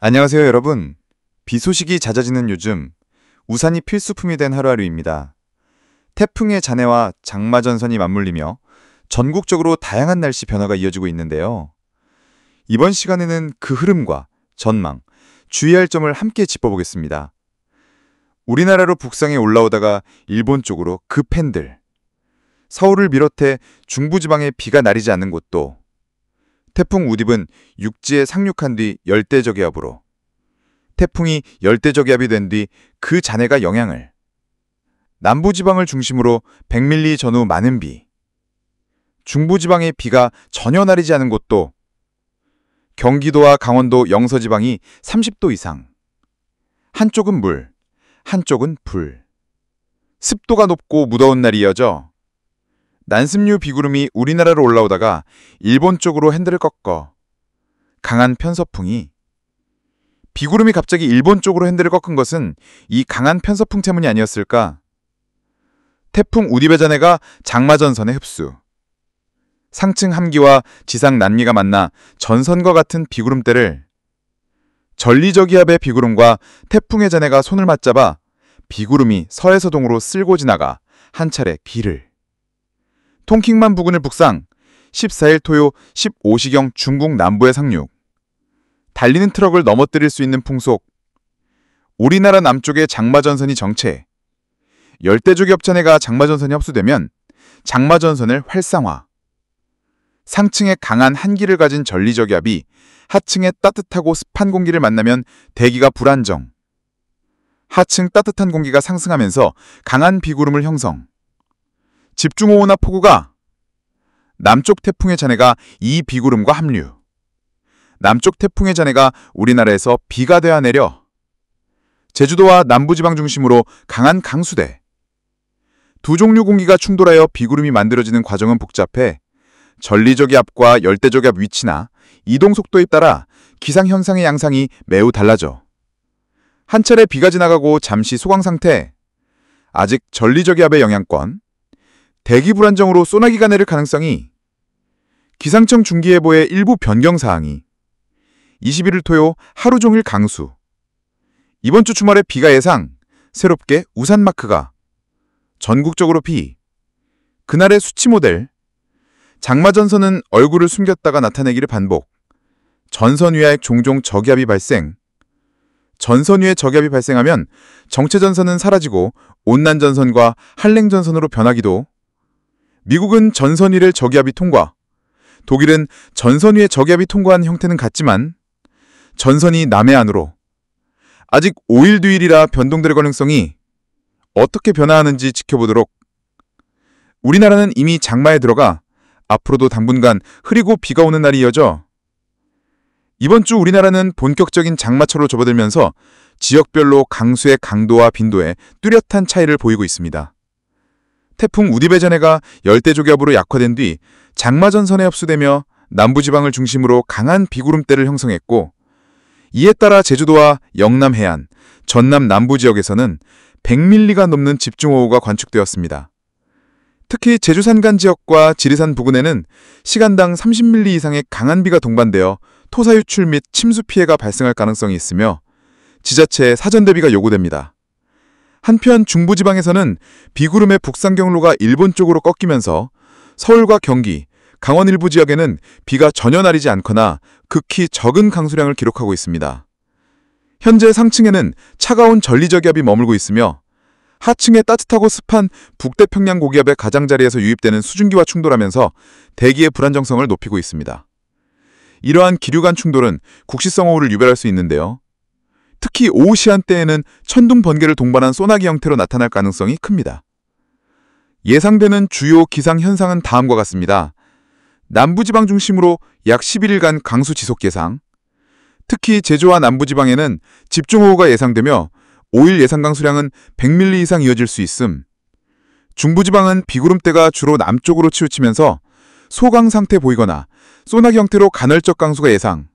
안녕하세요, 여러분. 비 소식이 잦아지는 요즘 우산이 필수품이 된 하루하루입니다. 태풍의 잔해와 장마전선이 맞물리며 전국적으로 다양한 날씨 변화가 이어지고 있는데요. 이번 시간에는 그 흐름과 전망, 주의할 점을 함께 짚어보겠습니다. 우리나라로 북상에 올라오다가 일본 쪽으로 급행들, 서울을 비롯해 중부지방에 비가 내리지 않는 곳도, 태풍 우딥은 육지에 상륙한 뒤 열대저기압으로, 태풍이 열대저기압이 된 뒤 그 잔해가 영향을, 남부지방을 중심으로 100mm 전후 많은 비, 중부지방에 비가 전혀 내리지 않은 곳도, 경기도와 강원도 영서지방이 30도 이상, 한쪽은 물, 한쪽은 불, 습도가 높고 무더운 날이 이어져 난습류 비구름이 우리나라로 올라오다가 일본 쪽으로 핸들을 꺾어 강한 편서풍이, 비구름이 갑자기 일본 쪽으로 핸들을 꺾은 것은 이 강한 편서풍 때문이 아니었을까? 태풍 우딥의 잔해가 장마전선의 흡수, 상층 함기와 지상 난미가 만나 전선과 같은 비구름대를, 전리저기압의 비구름과 태풍의 잔해가 손을 맞잡아 비구름이 서에서 동으로 쓸고 지나가 한 차례 비를, 통킹만 부근을 북상, 14일 토요 15시경 중국 남부에 상륙, 달리는 트럭을 넘어뜨릴 수 있는 풍속, 우리나라 남쪽의 장마전선이 정체, 열대저기압 잔해가 장마전선이 흡수되면 장마전선을 활성화, 상층에 강한 한기를 가진 전리저기압이 하층에 따뜻하고 습한 공기를 만나면 대기가 불안정, 하층 따뜻한 공기가 상승하면서 강한 비구름을 형성, 집중호우나 폭우가, 남쪽 태풍의 잔해가 이 비구름과 합류, 남쪽 태풍의 잔해가 우리나라에서 비가 되어 내려 제주도와 남부지방 중심으로 강한 강수대, 두 종류 공기가 충돌하여 비구름이 만들어지는 과정은 복잡해 전리저기압과 열대저기압 위치나 이동 속도에 따라 기상현상의 양상이 매우 달라져 한 차례 비가 지나가고 잠시 소강 상태, 아직 전리저기압의 영향권, 대기 불안정으로 소나기가 내릴 가능성이, 기상청 중기예보의 일부 변경사항이, 21일 토요 하루 종일 강수, 이번 주 주말에 비가 예상, 새롭게 우산 마크가, 전국적으로 비, 그날의 수치 모델, 장마전선은 얼굴을 숨겼다가 나타내기를 반복, 전선 위에 종종 저기압이 발생, 전선 위에 저기압이 발생하면 정체전선은 사라지고 온난전선과 한랭전선으로 변하기도, 미국은 전선 위를 저기압이 통과, 독일은 전선 위에 저기압이 통과한 형태는 같지만 전선이 남해안으로, 아직 5일 뒤일이라 변동될 가능성이, 어떻게 변화하는지 지켜보도록. 우리나라는 이미 장마에 들어가 앞으로도 당분간 흐리고 비가 오는 날이 이어져 이번 주 우리나라는 본격적인 장마철로 접어들면서 지역별로 강수의 강도와 빈도에 뚜렷한 차이를 보이고 있습니다. 태풍 우딥의 잔해가 열대저기압으로 약화된 뒤 장마전선에 흡수되며 남부지방을 중심으로 강한 비구름대를 형성했고, 이에 따라 제주도와 영남 해안, 전남 남부 지역에서는 100mm가 넘는 집중호우가 관측되었습니다. 특히 제주 산간 지역과 지리산 부근에는 시간당 30mm 이상의 강한 비가 동반되어 토사 유출 및 침수 피해가 발생할 가능성이 있으며 지자체의 사전 대비가 요구됩니다. 한편 중부지방에서는 비구름의 북상 경로가 일본 쪽으로 꺾이면서 서울과 경기, 강원 일부 지역에는 비가 전혀 내리지 않거나 극히 적은 강수량을 기록하고 있습니다. 현재 상층에는 차가운 전리저기압이 머물고 있으며 하층에 따뜻하고 습한 북태평양 고기압의 가장자리에서 유입되는 수증기와 충돌하면서 대기의 불안정성을 높이고 있습니다. 이러한 기류간 충돌은 국시성 호우를 유발할 수 있는데요. 특히 오후 시간대에는 천둥 번개를 동반한 소나기 형태로 나타날 가능성이 큽니다. 예상되는 주요 기상 현상은 다음과 같습니다. 남부지방 중심으로 약 11일간 강수 지속 예상, 특히 제주와 남부지방에는 집중호우가 예상되며 5일 예상 강수량은 100mm 이상 이어질 수 있음, 중부지방은 비구름대가 주로 남쪽으로 치우치면서 소강 상태 보이거나 소나기 형태로 간헐적 강수가 예상,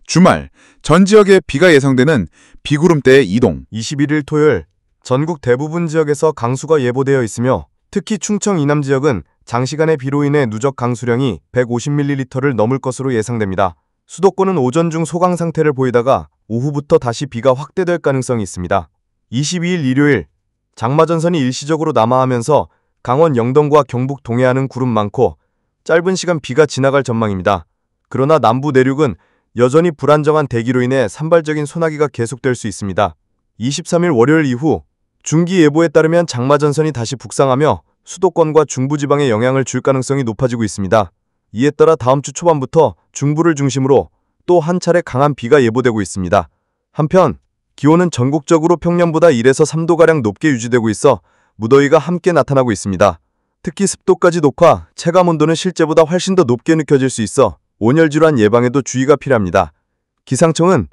주말, 전 지역에 비가 예상되는 비구름대의 이동. 21일 토요일, 전국 대부분 지역에서 강수가 예보되어 있으며 특히 충청 이남 지역은 장시간의 비로 인해 누적 강수량이 150ml를 넘을 것으로 예상됩니다. 수도권은 오전 중 소강 상태를 보이다가 오후부터 다시 비가 확대될 가능성이 있습니다. 22일 일요일 장마전선이 일시적으로 남하하면서 강원 영동과 경북 동해안은 구름 많고 짧은 시간 비가 지나갈 전망입니다. 그러나 남부 내륙은 여전히 불안정한 대기로 인해 산발적인 소나기가 계속될 수 있습니다. 23일 월요일 이후 중기예보에 따르면 장마전선이 다시 북상하며 수도권과 중부지방에 영향을 줄 가능성이 높아지고 있습니다. 이에 따라 다음 주 초반부터 중부를 중심으로 또 한 차례 강한 비가 예보되고 있습니다. 한편 기온은 전국적으로 평년보다 1에서 3도가량 높게 유지되고 있어 무더위가 함께 나타나고 있습니다. 특히 습도까지 높아 체감온도는 실제보다 훨씬 더 높게 느껴질 수 있어 온열질환 예방에도 주의가 필요합니다. 기상청은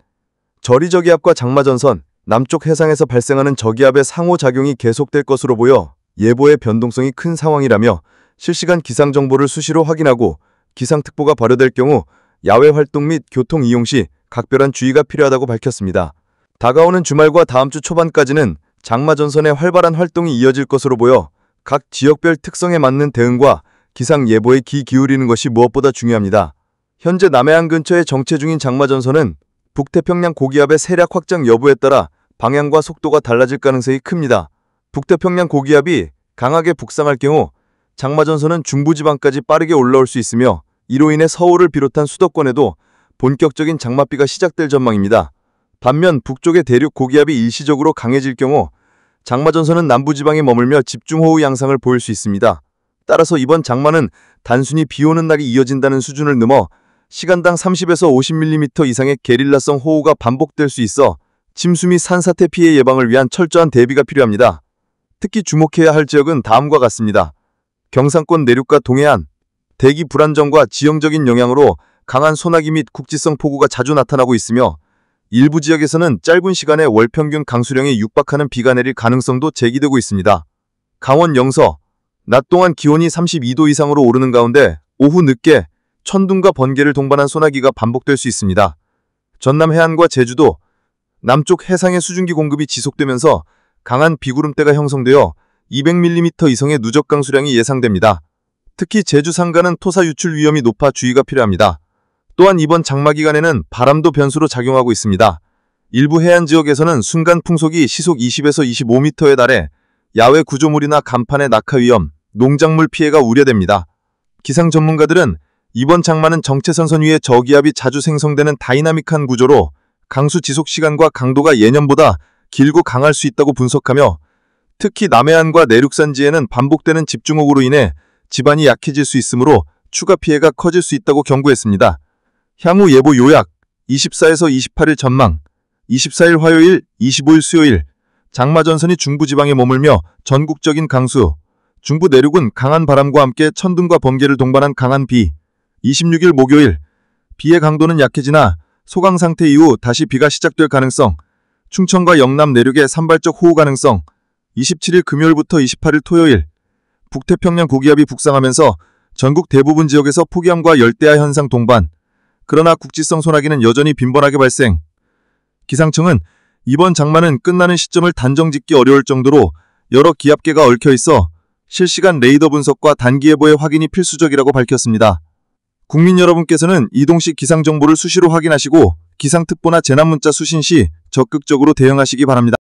저리저기압과 장마전선, 남쪽 해상에서 발생하는 저기압의 상호작용이 계속될 것으로 보여 예보의 변동성이 큰 상황이라며 실시간 기상정보를 수시로 확인하고 기상특보가 발효될 경우 야외 활동 및 교통 이용 시 각별한 주의가 필요하다고 밝혔습니다. 다가오는 주말과 다음 주 초반까지는 장마전선의 활발한 활동이 이어질 것으로 보여 각 지역별 특성에 맞는 대응과 기상 예보에 귀 기울이는 것이 무엇보다 중요합니다. 현재 남해안 근처에 정체 중인 장마전선은 북태평양 고기압의 세력 확장 여부에 따라 방향과 속도가 달라질 가능성이 큽니다. 북태평양 고기압이 강하게 북상할 경우 장마전선은 중부지방까지 빠르게 올라올 수 있으며 이로 인해 서울을 비롯한 수도권에도 본격적인 장맛비가 시작될 전망입니다. 반면 북쪽의 대륙 고기압이 일시적으로 강해질 경우 장마전선은 남부지방에 머물며 집중호우 양상을 보일 수 있습니다. 따라서 이번 장마는 단순히 비오는 날이 이어진다는 수준을 넘어 시간당 30에서 50mm 이상의 게릴라성 호우가 반복될 수 있어 침수 및 산사태 피해 예방을 위한 철저한 대비가 필요합니다. 특히 주목해야 할 지역은 다음과 같습니다. 경상권 내륙과 동해안, 대기 불안정과 지형적인 영향으로 강한 소나기 및 국지성 폭우가 자주 나타나고 있으며 일부 지역에서는 짧은 시간에 월평균 강수량에 육박하는 비가 내릴 가능성도 제기되고 있습니다. 강원 영서, 낮 동안 기온이 32도 이상으로 오르는 가운데 오후 늦게 천둥과 번개를 동반한 소나기가 반복될 수 있습니다. 전남 해안과 제주도, 남쪽 해상의 수증기 공급이 지속되면서 강한 비구름대가 형성되어 200mm 이상의 누적 강수량이 예상됩니다. 특히 제주 산간은 토사 유출 위험이 높아 주의가 필요합니다. 또한 이번 장마 기간에는 바람도 변수로 작용하고 있습니다. 일부 해안 지역에서는 순간 풍속이 시속 20에서 25m에 달해 야외 구조물이나 간판의 낙하 위험, 농작물 피해가 우려됩니다. 기상 전문가들은 이번 장마는 정체선선 위에 저기압이 자주 생성되는 다이나믹한 구조로 강수 지속 시간과 강도가 예년보다 길고 강할 수 있다고 분석하며 특히 남해안과 내륙산지에는 반복되는 집중호우로 인해 지반이 약해질 수 있으므로 추가 피해가 커질 수 있다고 경고했습니다. 향후 예보 요약, 24에서 28일 전망, 24일 화요일, 25일 수요일, 장마전선이 중부지방에 머물며 전국적인 강수, 중부 내륙은 강한 바람과 함께 천둥과 번개를 동반한 강한 비, 26일 목요일, 비의 강도는 약해지나 소강 상태 이후 다시 비가 시작될 가능성, 충청과 영남 내륙의 산발적 호우 가능성, 27일 금요일부터 28일 토요일, 북태평양 고기압이 북상하면서 전국 대부분 지역에서 폭염과 열대야 현상 동반, 그러나 국지성 소나기는 여전히 빈번하게 발생. 기상청은 이번 장마는 끝나는 시점을 단정짓기 어려울 정도로 여러 기압계가 얽혀 있어 실시간 레이더 분석과 단기예보의 확인이 필수적이라고 밝혔습니다. 국민 여러분께서는 이동 시 기상 정보를 수시로 확인하시고 기상특보나 재난문자 수신 시 적극적으로 대응하시기 바랍니다.